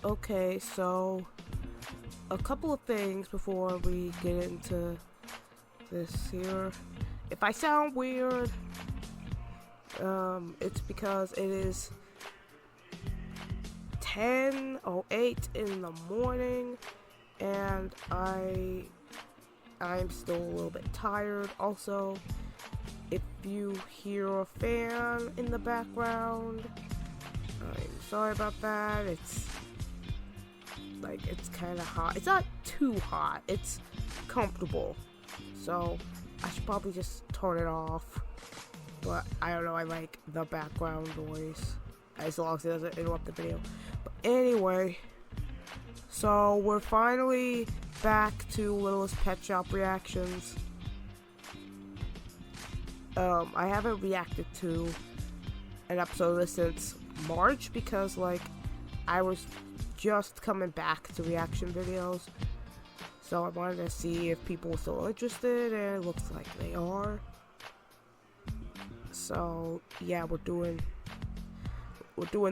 Okay, so a couple of things before we get into this here. If I sound weird, it's because it is 10:08 in the morning, and I'm still a little bit tired. Also, if you hear a fan in the background, I'm sorry about that. It's kind of hot. It's not too hot. It's comfortable. So I should probably just turn it off. But I don't know. I like the background noise as long as it doesn't interrupt the video. But anyway, so we're finally back to Littlest Pet Shop reactions. I haven't reacted to an episode of this since March because I was just coming back to reaction videos, so I wanted to see if people were still interested, and it looks like they are. So yeah, we're doing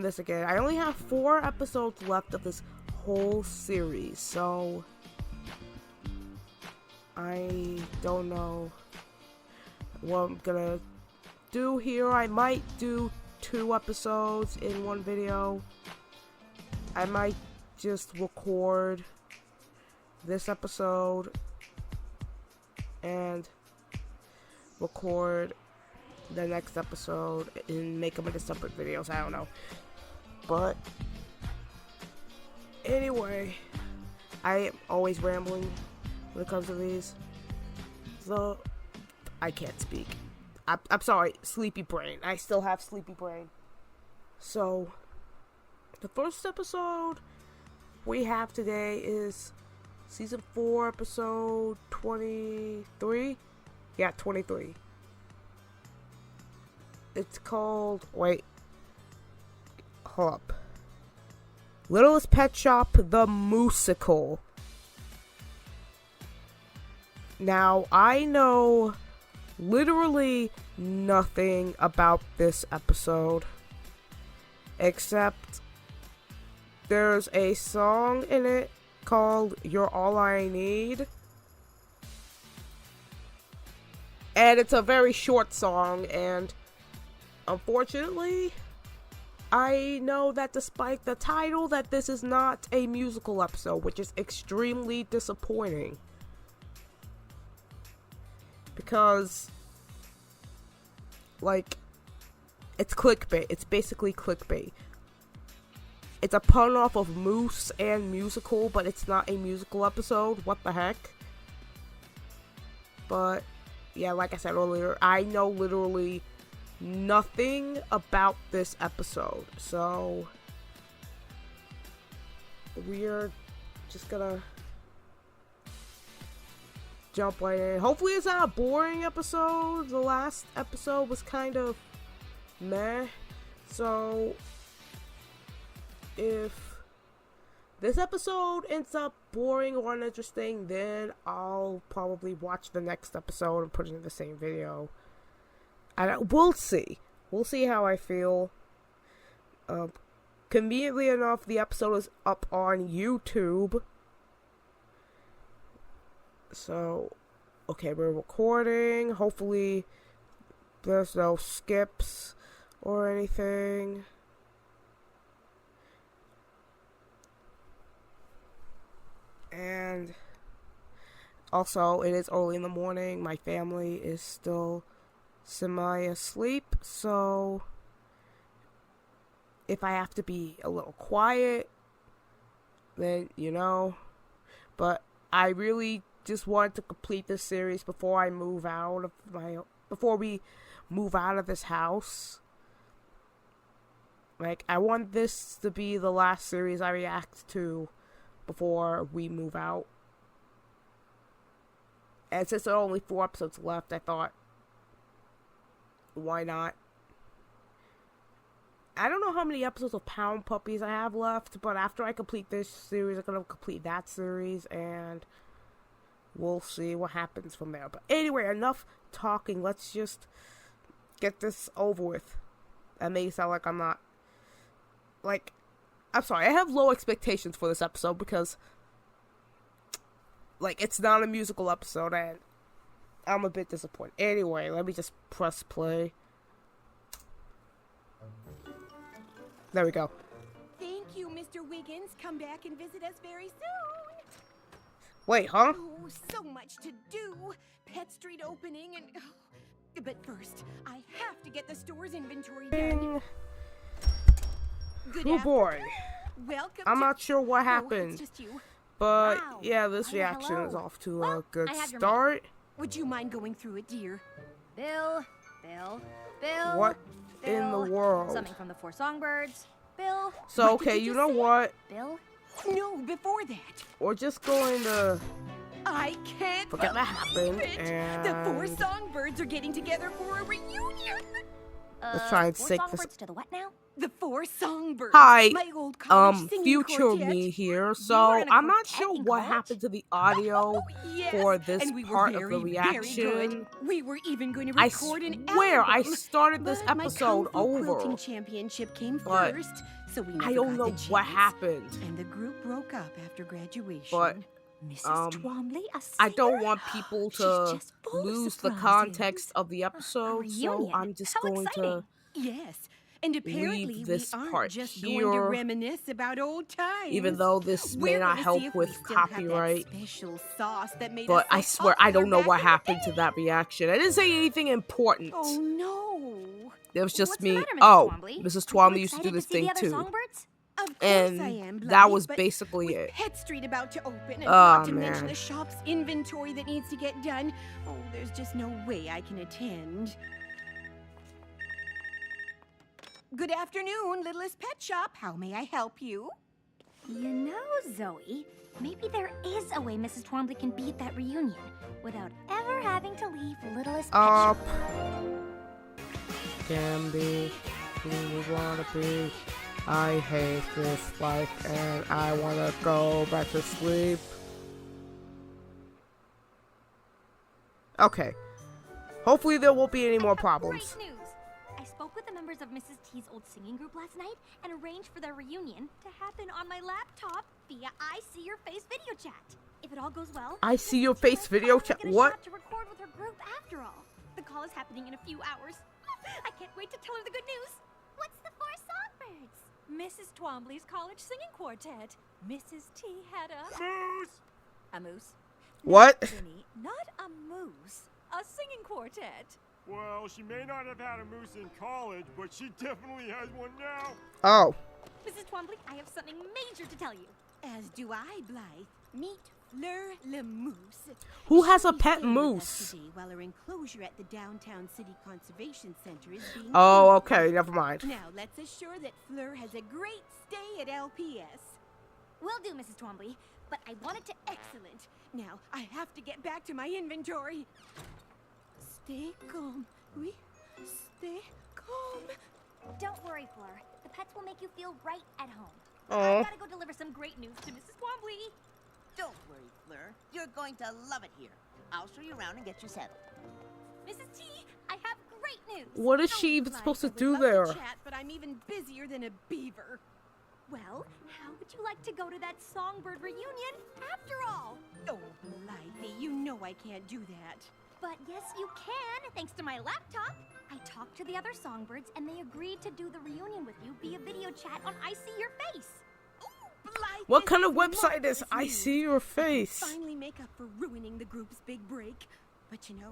this again. I only have 4 episodes left of this whole series, so I don't know what I'm gonna do here. I might do 2 episodes in one video. I might just record this episode and record the next episode and make them into separate videos. I don't know. But anyway, I am always rambling when it comes to these. So I can't speak. I'm sorry, sleepy brain. I still have sleepy brain. So the first episode we have today is season 4, episode 23. Yeah, 23. It's called, hold up. Littlest Pet Shop, the Musical. Now, I know literally nothing about this episode, except there's a song in it called You're All I Need. And it's a very short song, and unfortunately, I know that despite the title, that this is not a musical episode, which is extremely disappointing. Because, it's clickbait. It's basically clickbait. It's a pun off of moose and musical, but it's not a musical episode. What the heck? But yeah, like I said earlier, I know literally nothing about this episode. So we're just gonna jump right in. Hopefully it's not a boring episode. The last episode was kind of meh. So if this episode ends up boring or uninteresting, then I'll probably watch the next episode and put it in the same video. We'll see. We'll see how I feel. Conveniently enough, the episode is up on YouTube. So, okay, we're recording. Hopefully there's no skips or anything. And also, it is early in the morning. My family is still semi-asleep, so if I have to be a little quiet, then, but I really just wanted to complete this series before we move out of this house. I want this to be the last series I react to before we move out. And since there are only 4 episodes left, I thought, why not? I don't know how many episodes of Pound Puppies I have left, but after I complete this series, I'm gonna complete that series, and we'll see what happens from there. But anyway, enough talking. Let's just get this over with. That may sound like I'm not, I'm sorry, I have low expectations for this episode because, like, it's not a musical episode, and I'm a bit disappointed. Anyway, let me just press play. There we go. Thank you, Mr. Wiggins. Come back and visit us very soon. Wait, huh? Oh, so much to do. Pet Street opening and... But first, I have to get the store's inventory done. Good Oh boy. Welcome I'm not sure what it's happened. just you. But, Wow. yeah, this Hi, reaction hello. is off to Well, a good I have your start. Would you mind going through it, dear? Bill. What in the world? Something from the Four Songbirds. Bill. So, What did okay, you you just know say? what? Bill. No, before that. We're just going to I can't forget that happened, believe it. The Four and Songbirds are getting together for a reunion. let's try and Four sync this. Songbirds to the what now? The Four Songbirds. Hi, My old college singing future quartet. me here. were So in a I'm not quartet sure in what college? happened to the audio Oh, yes. for this and we were part very, of the very reaction. good. We were even going to I record an swear I album. started this But my episode Kung Fu over. Quilting championship came but first, so we never I don't got know the what chance. happened. And the group broke up after graduation. But Mrs. Twombly, a I don't singer? want people She's to just full of lose the surprises. context of the episode, so reunion. I'm just How going exciting. Yes, and apparently this we aren't part just here, going to reminisce about old times. even though this may We're not gonna help see if with we still have that copyright. special sauce that made But us I so swear I don't know popular what back in the happened to day. that reaction. I didn't say anything important. Oh no! It was just What's me. The matter, Mrs. Oh, Twombly? Mrs. Are you Twombly used to do excited this see the thing other too. Songbirds? Of course And I am, that Bloody, was but basically with it. Pet Street about to open, and Oh, not to mention man. the shop's inventory that needs to get done, oh, there's just no way I can attend. Good afternoon, Littlest Pet Shop. How may I help you? You know, Zoe, maybe there is a way Mrs. Twombly can be at that reunion without ever having to leave Littlest Pet Up. Shop. Can be who we wanna be. I hate this life and I wanna go back to sleep. Okay. Hopefully there won't be any more problems. Great news! I spoke with the members of Mrs. T's old singing group last night and arranged for their reunion to happen on my laptop via I See Your Face video chat. If it all goes well, I see your Mrs. T face might video finally chat. get a What? shot to record with her group after all. The call is happening in a few hours. I can't wait to tell her the good news. What's the Four Songbirds? Mrs. Twombly's college singing quartet. Mrs. T had a Moose! a moose. What? Vinny, not a moose. A singing quartet. Well, she may not have had a moose in college, but she definitely has one now. Oh. Mrs. Twombly, I have something major to tell you. As do I, Blythe. Meet Fleur le Moose. Who has a She'll be pet staying with us moose? today while her enclosure at the Downtown City Conservation Center is being Oh, cleaned. okay, never mind. Now, let's assure that Fleur has a great stay at LPS. Will do, Mrs. Twombly, but I wanted to... Excellent. Now, I have to get back to my inventory. Stay calm. Oui, stay calm. Don't worry, Fleur. The pets will make you feel right at home. Oh. I gotta go deliver some great news to Mrs. Twombly. Don't worry, Fleur. You're going to love it here. I'll show you around and get you settled. Mrs. T, I have great news. What is Oh, she even Blythe, supposed to I would do love there? Chat, but I'm even busier than a beaver. Well, how would you like to go to that Songbird reunion after all? Oh, Blythe, you know I can't do that. But yes, you can, thanks to my laptop. I talked to the other Songbirds, and they agreed to do the reunion with you via video chat on I See Your Face. Blythe, What this kind of is website is marvelous I news. See Your Face? Finally make up for ruining the group's big break. But you know,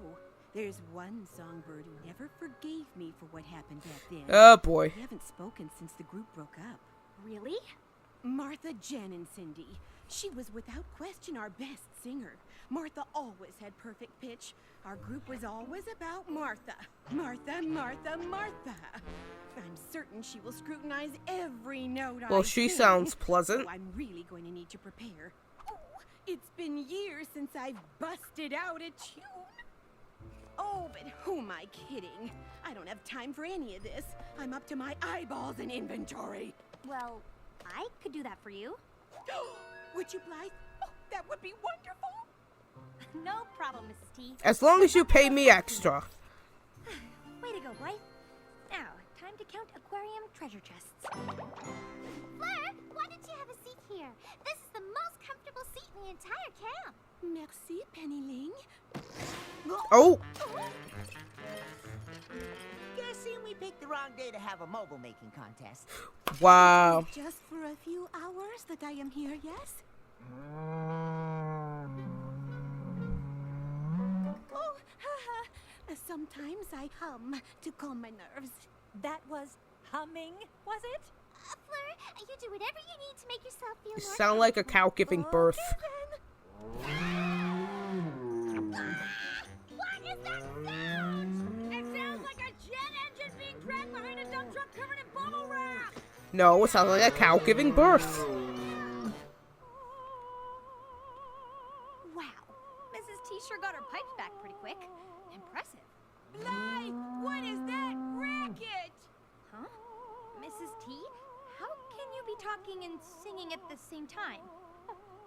there's one songbird who never forgave me for what happened back then. Oh boy. We haven't spoken since the group broke up. Really? Martha, Jen, and Cindy. She was without question our best singer. Martha always had perfect pitch. Our group was always about Martha. Martha, Martha, Martha. I'm certain she will scrutinize every note I Well, she sing, sounds pleasant. So I'm really going to need to prepare. Oh, it's been years since I've busted out a tune. Oh, but who am I kidding? I don't have time for any of this. I'm up to my eyeballs in inventory. Well, I could do that for you. Would you, Blythe? Oh, that would be wonderful. No problem, Mrs. T. As long as you pay me extra. Way to go, Blythe. Now, Time to count aquarium treasure chests. Fleur, why don't you have a seat here? This is the most comfortable seat in the entire camp. Merci, Penny Ling. Oh! Guessing we picked the wrong day to have a mobile making contest. Wow. Just for a few hours that I am here, yes? Oh, haha. Sometimes I hum to calm my nerves. That was humming, was it? Fleur, you do whatever you need to make yourself feel You more sound like a cow giving birth. What is that sound? It sounds like a jet engine being dragged behind a dump truck covered in bubble wrap. No, it sounds like a cow giving birth. Wow, Mrs. T sure got her pipes back pretty quick. Impressive. Blythe, what is that racket? Huh? Mrs. T, how can you be talking and singing at the same time?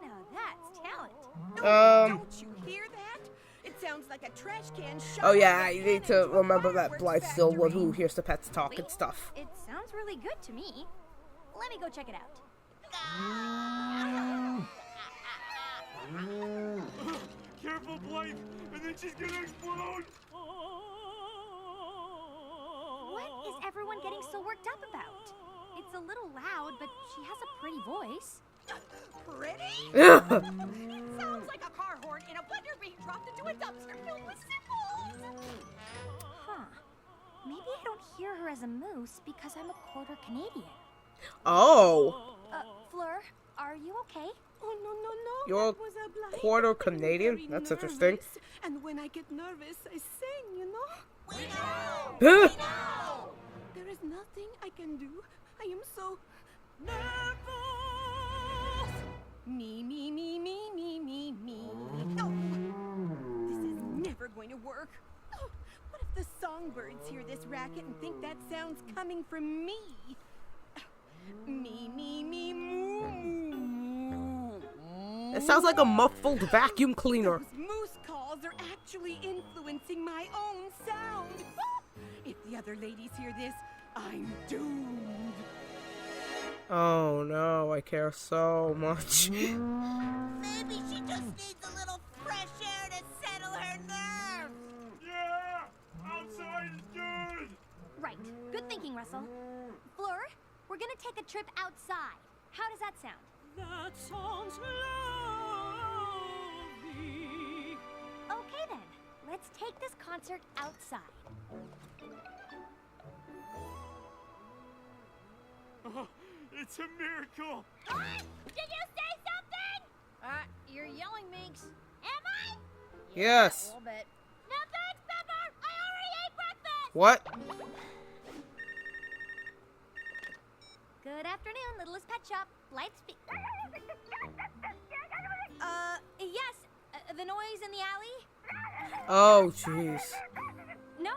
Now that's talent. Don't you hear that? It sounds like a trash can shot. Oh yeah, out of you a need cannon to to a remember that fireworks Blythe's still one factory. who hears the pets talk and Wait, stuff. It sounds really good to me. Let me go check it out. Careful, Blythe, and then she's gonna explode. What is everyone getting so worked up about? It's a little loud, but she has a pretty voice. Pretty? Sounds like a car horn in a blender being dropped into a dumpster filled with symbols. Huh. Maybe I don't hear her as a moose because I'm a quarter Canadian. Oh, Fleur, are you okay? Oh, no. You're that was a Blythe. quarter I'm Canadian? very That's interesting. nervous. And when I get nervous, I sing, you know? There is nothing I can do. I am so nervous. Me. No, this is never going to work. Oh, what if the songbirds hear this racket and think that sound's coming from me? Me, moo. it sounds like a muffled vacuum cleaner. Those moose calls are actually influencing my own sound. If the other ladies hear this, I'm doomed. Oh no, I care so much. Maybe she just needs a little fresh air to settle her nerves. Yeah, outside is good. Right. Good thinking, Russell. Fleur, we're gonna take a trip outside. How does that sound? That sounds lovely. Okay then. Let's take this concert outside. Oh, it's a miracle. Did you say something? You're yelling, Minx. Am I? Yes. A little bit. No thanks, Pepper. I already ate breakfast. What? Good afternoon, Littlest Pet Shop. Light speak. Yes. The noise in the alley? Oh jeez. No.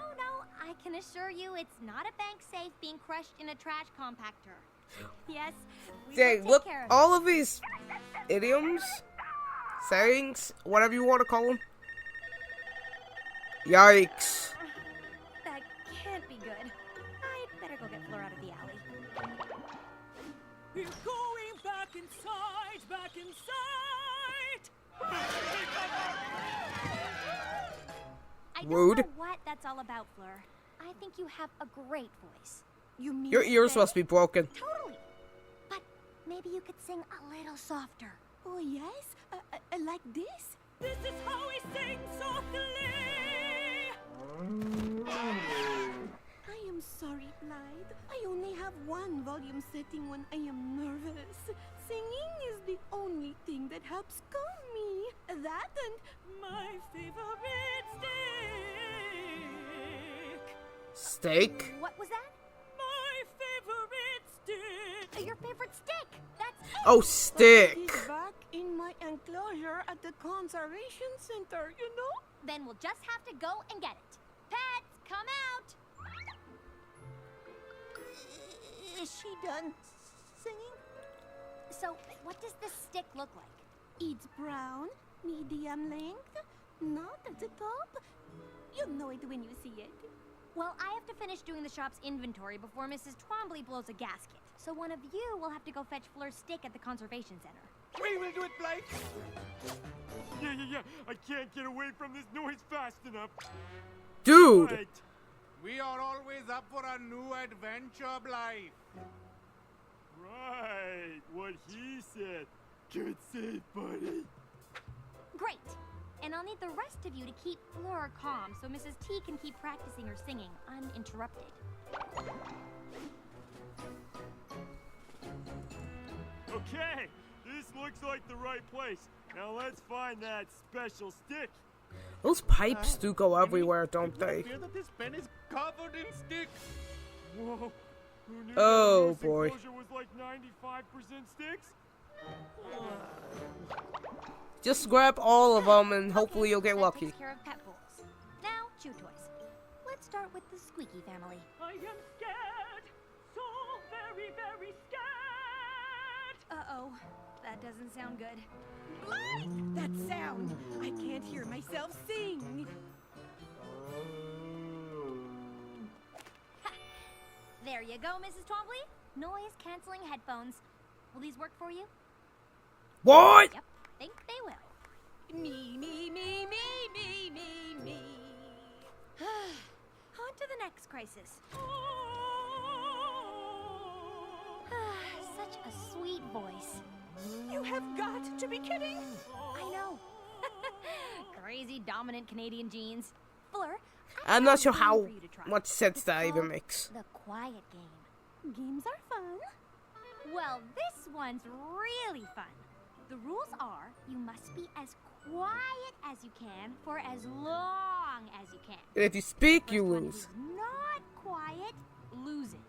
I can assure you it's not a bank safe being crushed in a trash compactor. Yes. We will Dang, take look, care of it. all of these idioms, sayings, whatever you want to call them. Yikes. That can't be good. I'd better go get Fleur out of the alley. We're going back inside, back inside. I don't Rude. know what that's all about, Fleur. I think you have a great voice. You mean Your ears say? must be broken. Totally. But maybe you could sing a little softer. Oh, yes? Like this? This is how we sing softly. I am sorry, Blythe. I only have one volume setting when I am nervous. Singing is the only thing that helps calm me. That and My favorite steak. Steak? What was that? My favorite steak. Your favorite stick. That's it. Oh, it stick. is back in my enclosure at the conservation center, you know? Then we'll just have to go and get it. Pets, come out. Is she done singing? So, what does this stick look like? It's brown, medium length, not at the top. You'll know it when you see it. Well, I have to finish doing the shop's inventory before Mrs. Twombly blows a gasket. So one of you will have to go fetch Fleur's stick at the conservation center. We will do it, Blake. Yeah. I can't get away from this noise fast enough. Dude! Right. We are always up for a new adventure, Blythe. Right. What he said. Good save, buddy. Great. And I'll need the rest of you to keep Fleur calm so Mrs. T can keep practicing her singing uninterrupted. Okay. This looks like the right place. Now let's find that special stick. Those pipes do go everywhere, don't It would they? appear that this pen is covered in sticks. Whoa. Who knew Oh, that moose boy. enclosure was like 95% sticks? Just grab all of them and hopefully you'll get That lucky. takes care of pet bulls. Now, chew toys. Let's start with the Squeaky family. I am scared. So very, very scared. Uh-oh. That doesn't sound good. Blythe! That sound! I can't hear myself sing. There you go, Mrs. Twombly. Noise-canceling headphones. Will these work for you? What? Yep, think they will. Me, me, me, me, me, me, me. On to the next crisis. Such a sweet voice. You have got to be kidding. I know. Crazy dominant Canadian genes. Fleur, I'm not sure have a how game for you to try. much sense It's that even called makes. The quiet game. Games are fun. Well, this one's really fun. The rules are you must be as quiet as you can for as long as you can. And if you speak, you First one lose. who's not quiet loses.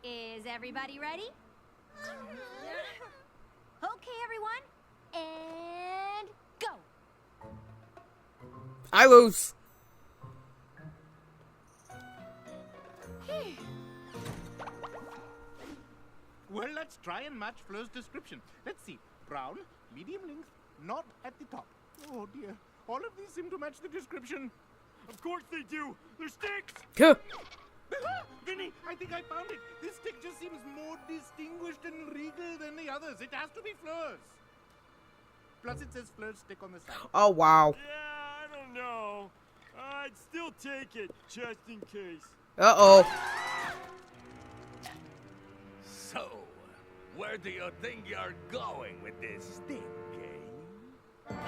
Is everybody ready? Okay, everyone. And go. I lose. Well, let's try and match Fleur's description. Let's see. Brown, medium length, not at the top. Oh dear. All of these seem to match the description. Of course they do. They're sticks. Huh. Vinny, I think I found it. This stick just seems more distinguished and regal than the others. It has to be Fleur's. Plus, it says Fleur's stick on the side. Oh, wow. Yeah, I don't know. I'd still take it, just in case. Uh-oh. So, where do you think you're going with this stick, eh?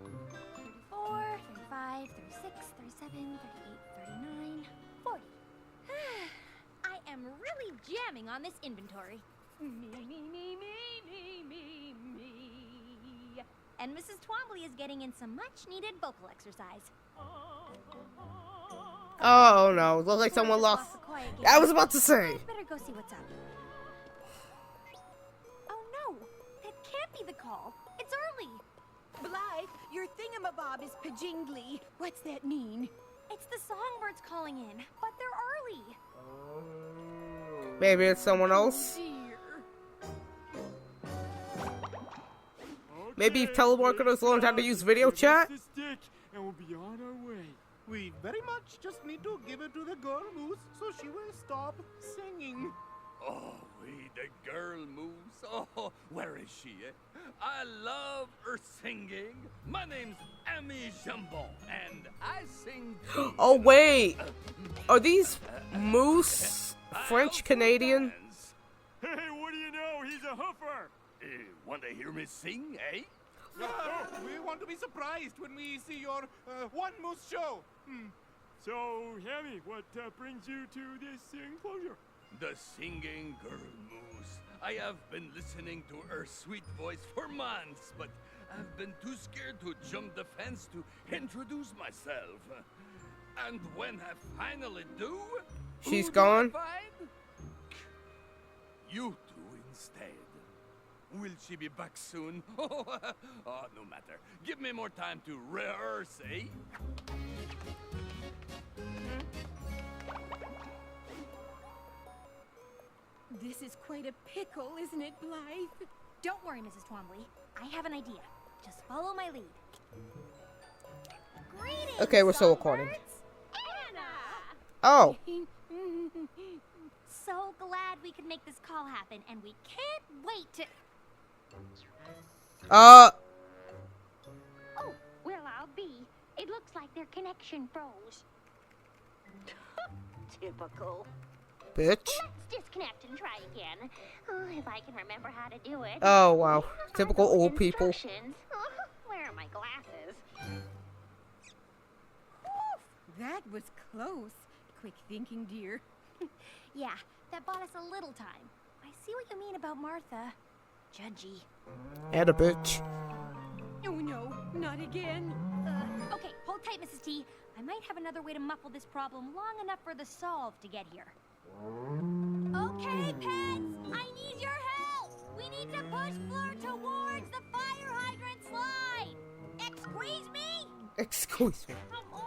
34, 35, 36, 37, 38, 39, 40. I am really jamming on this inventory. Me, me, me, me, me, me, me. And Mrs. Twombly is getting in some much-needed vocal exercise. Oh, no. Looks like someone Fleur lost. just the quiet game. I was about to say. I'd better go see what's up. Oh no, that can't be the call. It's early. Blythe, your thingamabob is pajingly. What's that mean? It's the songbirds calling in, but they're early. Maybe it's someone else. Dear. Maybe if Okay, telemarketers learned how to use video give us chat. the stick, and we'll be on our way. We very much just need to give it to the girl moose so she will stop singing. Oh, we the girl moose. Oh, where is she, eh? I love her singing. My name's Amy Jambon, and I sing. Oh, wait. Are these moose French Canadian? Hey, what do you know? He's a hoofer. Want to hear me sing, eh? We want to be surprised when we see your one moose show. So, Hammy, what brings you to this enclosure? The singing girl moose. I have been listening to her sweet voice for months, but I've been too scared to jump the fence to introduce myself. And when I finally do, She's who gone? do I find? You two instead. Will she be back soon? Oh, no matter. Give me more time to rehearse, eh? This is quite a pickle, isn't it, Blythe? Don't worry, Mrs. Twombly. I have an idea. Just follow my lead. Greetings, Okay, we're still recording. songbirds. Anna! Oh, So glad we could make this call happen, and we can't wait to... Oh, well, I'll be. It looks like their connection froze. Typical. bitch. Let's disconnect and try again. If I can remember how to do it. Oh, wow. Typical old people. Instructions. Where are my glasses? That was close. Quick thinking, dear. Yeah, that bought us a little time. I see what you mean about Martha. Judgy. And a bitch. Oh no, not again. Okay, hold tight, Mrs. T. I might have another way to muffle this problem long enough for the solve to get here. Okay, pets! I need your help! We need to push Fleur towards the fire hydrant slide! Excuse me? Excuse me. Come on!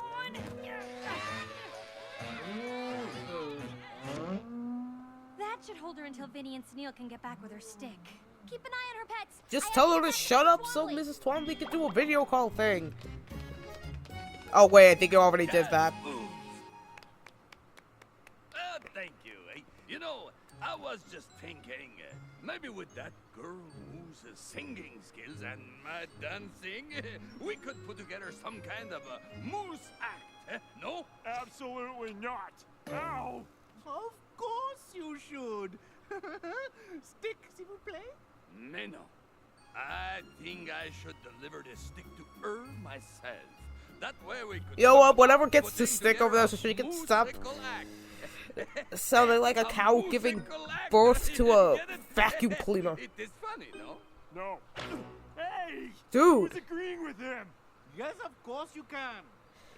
That should hold her until Vinny and Sunil can get back with her stick. Keep an eye on her pets. Just I tell have her to to shut up contact so Twombly. Mrs. Twombly can do a video call thing. Oh, wait, I think you already did that. Thank you. You know, I was just thinking, maybe with that girl Moose's singing skills and my dancing, we could put together some kind of a moose act, no? Absolutely not. Ow! Of course you should. Stick, s'il vous plaît. Mais non. I think I should deliver this stick to her myself. That way we could... You know what? Whatever gets putting the stick over there so she can together a stop musical act. sounding like a cow giving birth to a vacuum cleaner. It is funny, no? No. Hey! Dude. Who's agreeing with him? Yes, of course you can.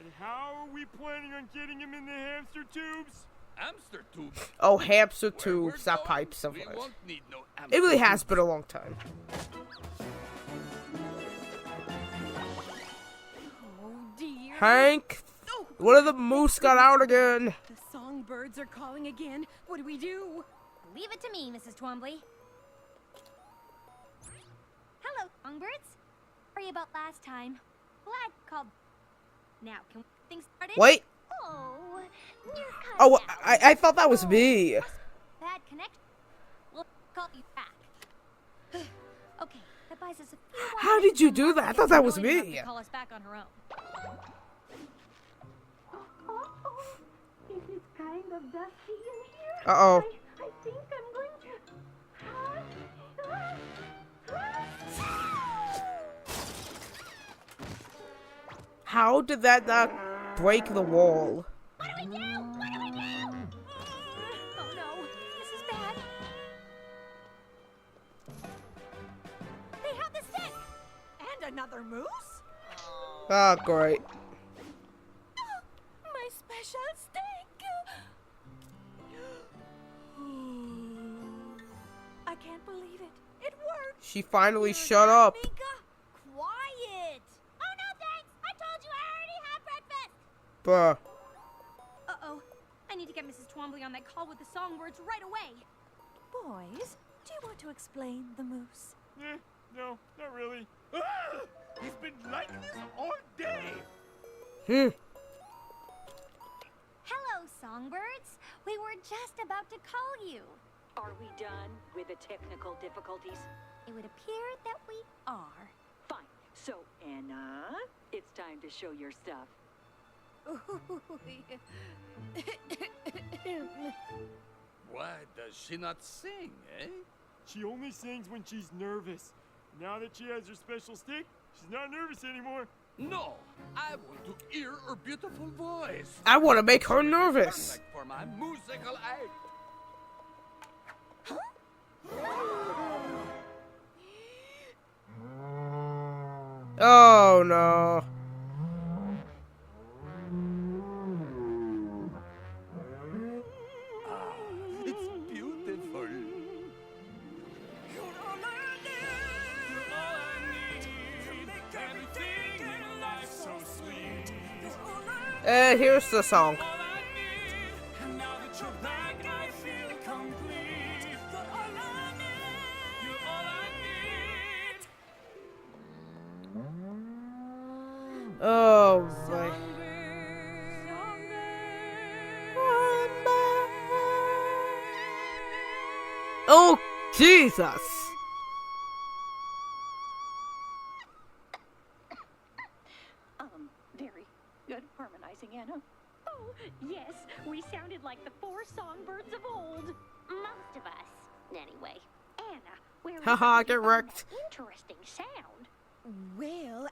And how are we planning on getting him in the hamster tubes? Hamster tubes. Oh, hamster Where we're tubes, not going, pipes of we life. won't need no It really hamster has been a long time. Oh dear. Hank, Oh, what if the moose got out again? the songbirds are calling again. What do we do? Leave it to me, Mrs. Twombly. Hello, songbirds. Sorry about last time. Glad called. Now, can we get things started? Wait. Oh, you're cut Oh, out. I thought that was me. Bad connection. We'll call you back. Okay, that buys us a few more How minutes did you and do Martha that? I gets thought that was annoyed enough me. to call us back on her own. It is kind of dusty in here. Uh-oh. I think I'm going How did that not break the wall? What do we do? What do we do? Oh no, this is bad. They have the stick! And another moose? Oh, great. My special stick! I can't believe it. It worked! She finally shut up. Mika, quiet! Oh no, thanks! I told you I already had breakfast! Bruh. Uh-oh. I need to get Mrs. Twombly on that call with the songbirds right away. Boys, do you want to explain the moose? No, not really. Ah! He's been like this all day. Hello, songbirds. We were just about to call you. Are we done with the technical difficulties? It would appear that we are. Fine. So, Anna, it's time to show your stuff. Why does she not sing, eh? She only sings when she's nervous. Now that she has her special stick, she's not nervous anymore. No, I want to hear her beautiful voice. I want to make her nervous. Perfect for my musical act. Oh, no. It's beautiful. Here's the song. Oh my. Oh Jesus! Very good harmonizing, Anna. Oh, yes, we sounded like the 4 songbirds of old. Most of us, anyway. Anna, where Haha, did you get find wrecked. that interesting sound? Well,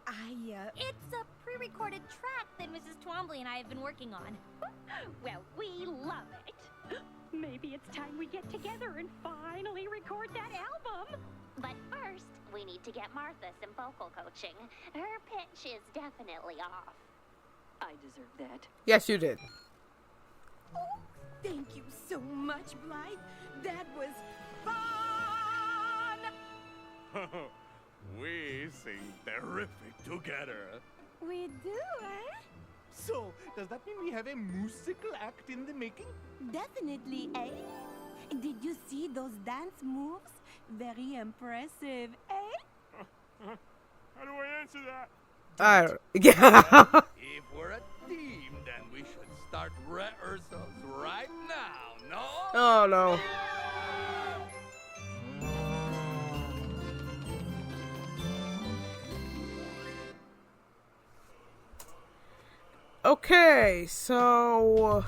It's a pre-recorded track that Mrs. Twombly and I have been working on. Well, we love it. Maybe it's time we get together and finally record that album. But first, we need to get Martha some vocal coaching. Her pitch is definitely off. I deserve that. Yes, you did. Oh, thank you so much, Blythe. That was fun! We sing terrific together. We do, eh? So, does that mean we have a musical act in the making? Definitely, eh? Did you see those dance moves? Very impressive, eh? How do I answer that? Yeah. If we're a team, then we should start rehearsals right now, no? Oh no. Okay, so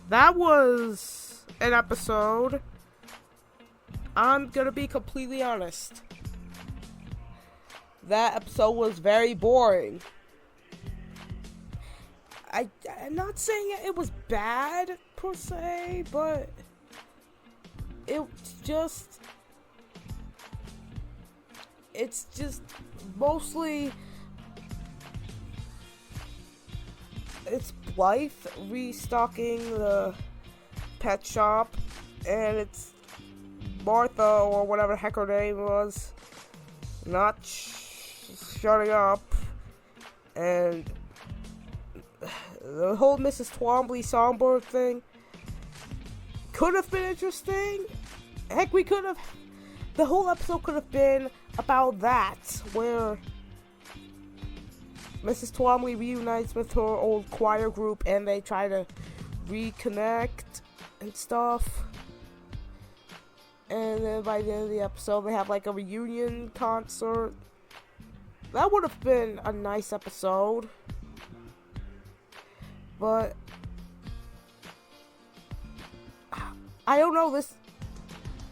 that was an episode. I'm gonna be completely honest. That episode was very boring. I'm not saying it was bad per se, but it's just mostly it's Blythe restocking the pet shop, and it's Martha or whatever the heck her name was not shutting up, and the whole Mrs. Twombly songbird thing could have been interesting. Heck, the whole episode could have been about that, where Mrs. Twombly reunites with her old choir group and they try to reconnect and stuff. And then by the end of the episode, they have like a reunion concert. That would have been a nice episode. But I don't know,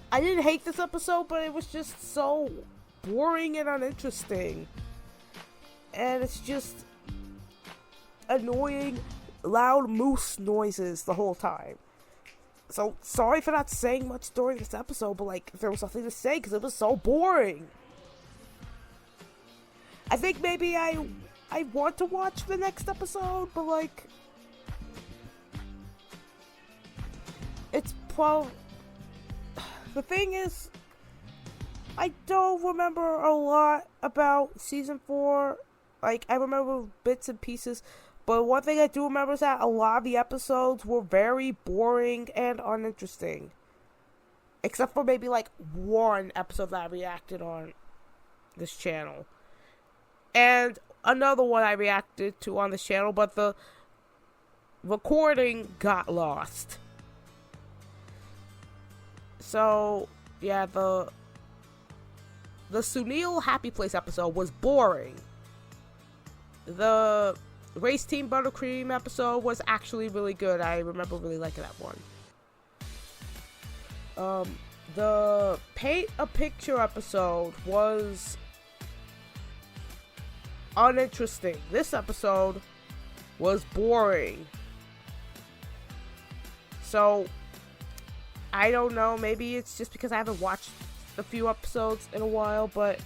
I didn't hate this episode, but it was just so boring and uninteresting. And it's just annoying, loud moose noises the whole time. So, sorry for not saying much during this episode, but like, there was nothing to say because it was so boring. I think maybe I want to watch the next episode, but like, it's probably, the thing is, I don't remember a lot about season 4. Like, I remember bits and pieces, but one thing I do remember is that a lot of the episodes were very boring and uninteresting. Except for maybe, like, one episode that I reacted on this channel. And another one I reacted to on this channel, but the recording got lost. So, yeah, the Sunil Happy Place episode was boring. The Race Team Buttercream episode was actually really good. I remember really liking that one. The Paint a Picture episode was uninteresting. This episode was boring. So, I don't know. Maybe it's just because I haven't watched a few episodes in a while, but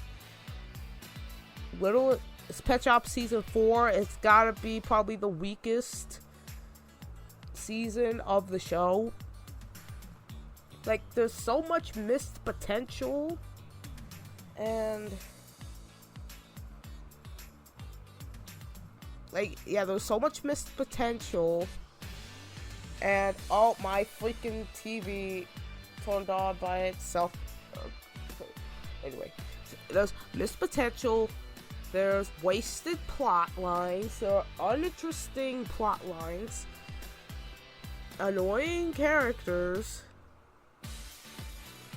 Littlest Pet Shop Season 4, it's gotta be probably the weakest season of the show. Like, there's so much missed potential, and like, yeah, there's so much missed potential, and oh, my freaking TV turned on by itself. Anyway, there's missed potential, There's wasted plot lines. There are uninteresting plot lines. Annoying characters.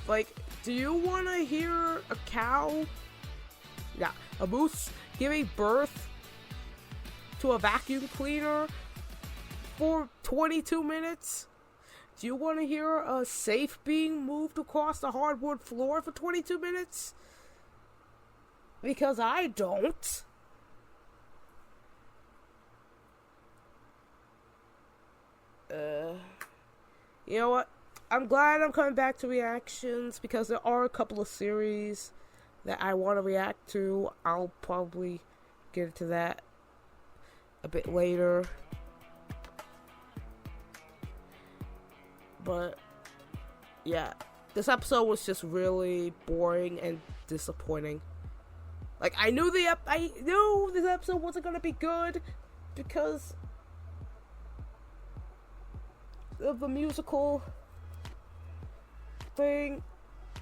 Like, do you want to hear a cow? Yeah, a moose giving birth to a vacuum cleaner for 22 minutes? Do you want to hear a safe being moved across the hardwood floor for 22 minutes? Because I don't. You know what? I'm glad I'm coming back to reactions because there are a couple of series that I want to react to. I'll probably get into that a bit later. But yeah, this episode was just really boring and disappointing. Like, I knew this episode wasn't gonna be good because of the musical thing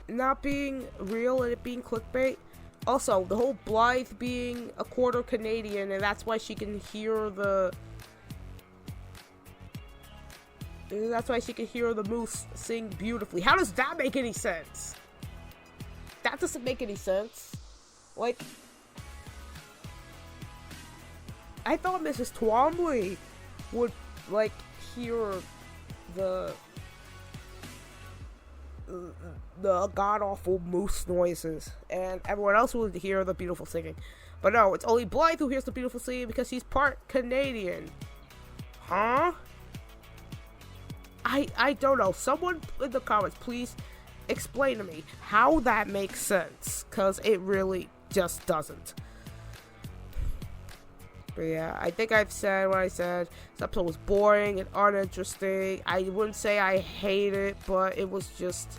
not being real and it being clickbait. Also, the whole Blythe being a quarter Canadian and that's why she can hear the moose sing beautifully. How does that make any sense? That doesn't make any sense. Like, I thought Mrs. Twombly would, like, hear the god-awful moose noises, and everyone else would hear the beautiful singing. But no, it's only Blythe who hears the beautiful singing because she's part Canadian. Huh? I don't know. Someone in the comments, please explain to me how that makes sense, because it really just doesn't. But yeah, I think I've said what I said. This episode was boring and uninteresting. I wouldn't say I hate it, but it was just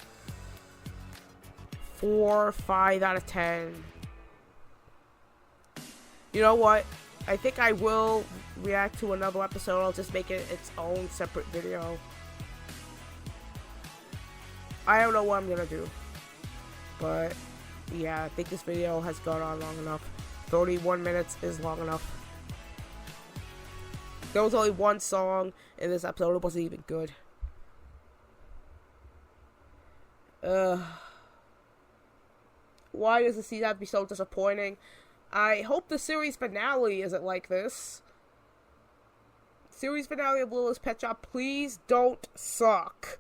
4 or 5 out of 10. You know what? I think I will react to another episode. I'll just make it its own separate video. I don't know what I'm gonna do. But yeah, I think this video has gone on long enough. 31 minutes is long enough. There was only one song in this episode. It wasn't even good. Why does the season have to be so disappointing? I hope the series finale isn't like this. Series finale of Littlest Pet Shop, please don't suck.